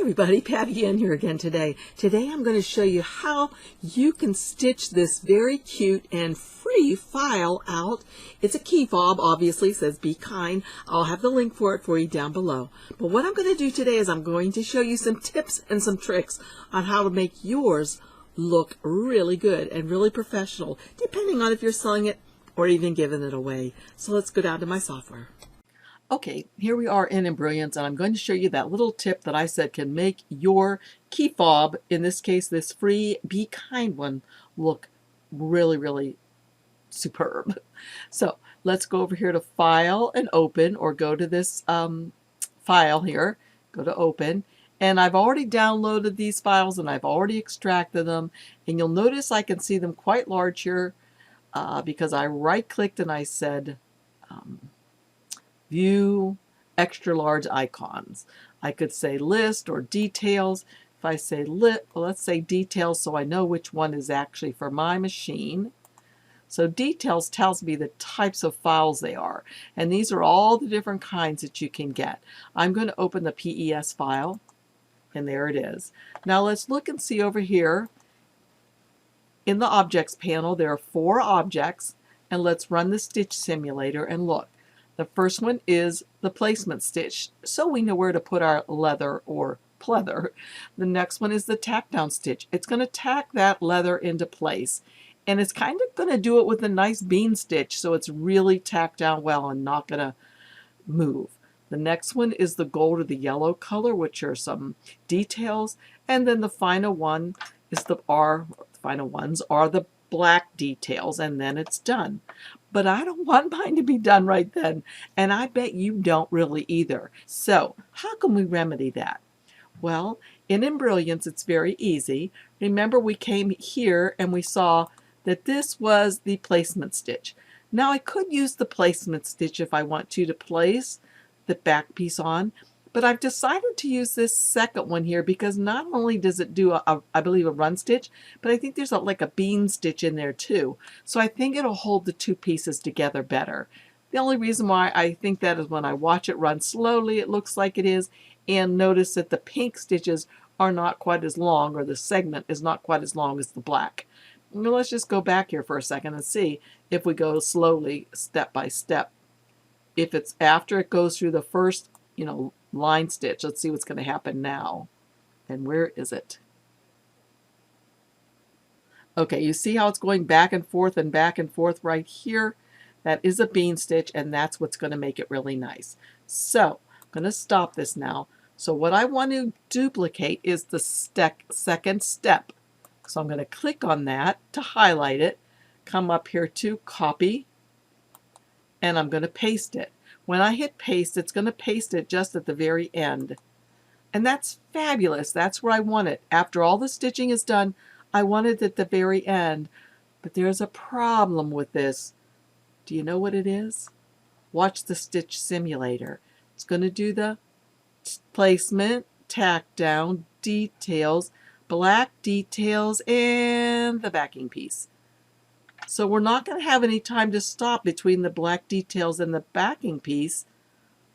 everybody, Patty Ann here again today. Today I'm going to show you how you can stitch this very cute and free file out. It's a key fob, obviously, it says be kind. I'll have the link for it for you down below. But what I'm going to do today is I'm going to show you some tips and some tricks on how to make yours look really good and really professional, depending on if you're selling it or even giving it away. So let's go down to my software. Okay, here we are in Embrilliance, and I'm going to show you that little tip that I said can make your key fob, in this case this free Be Kind one, look really, really superb. So let's go over here to File and Open, or go to this file here, go to Open, and I've already downloaded these files and I've already extracted them, and you'll notice I can see them quite large here because I right-clicked and I said View extra large icons. I could say list or details. If I say let's say details, so I know which one is actually for my machine. So details tells me the types of files they are, and these are all the different kinds that you can get. I'm going to open the PES file, and there it is. Now let's look and see over here in the objects panel. There are 4 objects, and let's run the stitch simulator and look. The first one is the placement stitch, so we know where to put our leather or pleather. The next one is the tack down stitch. It's going to tack that leather into place, and it's kind of going to do it with a nice bean stitch, so it's really tacked down well and not going to move. The next one is the gold or the yellow color, which are some details, and then the final one is the final ones are the black details, and then it's done. But I don't want mine to be done right then, and I bet you don't really either. So how can we remedy that? Well, in Embrilliance it's very easy. Remember, we came here and we saw that this was the placement stitch. Now I could use the placement stitch if I want to place the back piece on, but I've decided to use this second one here because not only does it do I believe a run stitch, but I think there's like a bean stitch in there too. So I think it'll hold the 2 pieces together better. The only reason why I think that is when I watch it run slowly, it looks like it is, and notice that the pink stitches are not quite as long, or the segment is not quite as long as the black. Now let's just go back here for a second and see if we go slowly, step by step. If it's after it goes through the first, line stitch. Let's see what's going to happen now. And where is it? Okay, you see how it's going back and forth right here? That is a bean stitch, and that's what's going to make it really nice. So I'm going to stop this now. So what I want to duplicate is the second step. So I'm going to click on that to highlight it, come up here to copy, and I'm going to paste it. When I hit paste, it's going to paste it just at the very end. And that's fabulous. That's where I want it. After all the stitching is done, I want it at the very end. But there's a problem with this. Do you know what it is? Watch the stitch simulator. It's going to do the placement, tack down, details, black details, and the backing piece. So we're not going to have any time to stop between the black details and the backing piece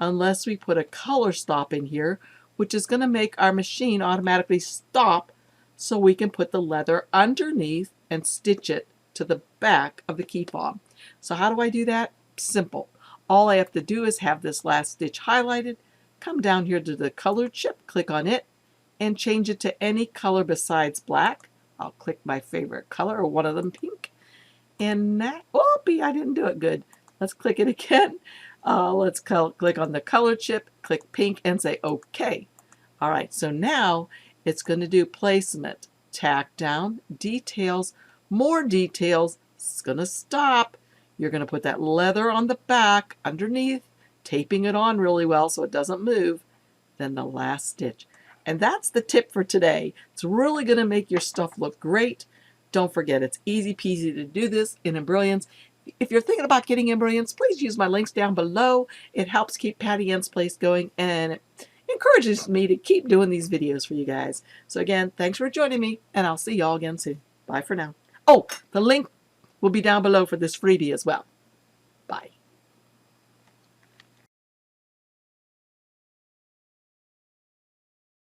unless we put a color stop in here, which is going to make our machine automatically stop so we can put the leather underneath and stitch it to the back of the key fob. So how do I do that? Simple. All I have to do is have this last stitch highlighted, come down here to the color chip, click on it, and change it to any color besides black. I'll click my favorite color, or one of them, pink. And that, whoopee, I didn't do it good. Let's click it again. Let's click on the color chip, click pink, and say OK. All right, so now it's going to do placement, tack down, details, more details. It's going to stop. You're going to put that leather on the back underneath, taping it on really well so it doesn't move. Then the last stitch. And that's the tip for today. It's really going to make your stuff look great. Don't forget, it's easy peasy to do this in Embrilliance. If you're thinking about getting Embrilliance, please use my links down below. It helps keep Patty Ann's Place going, and it encourages me to keep doing these videos for you guys. So again, thanks for joining me, and I'll see y'all again soon. Bye for now. Oh, the link will be down below for this freebie as well. Bye.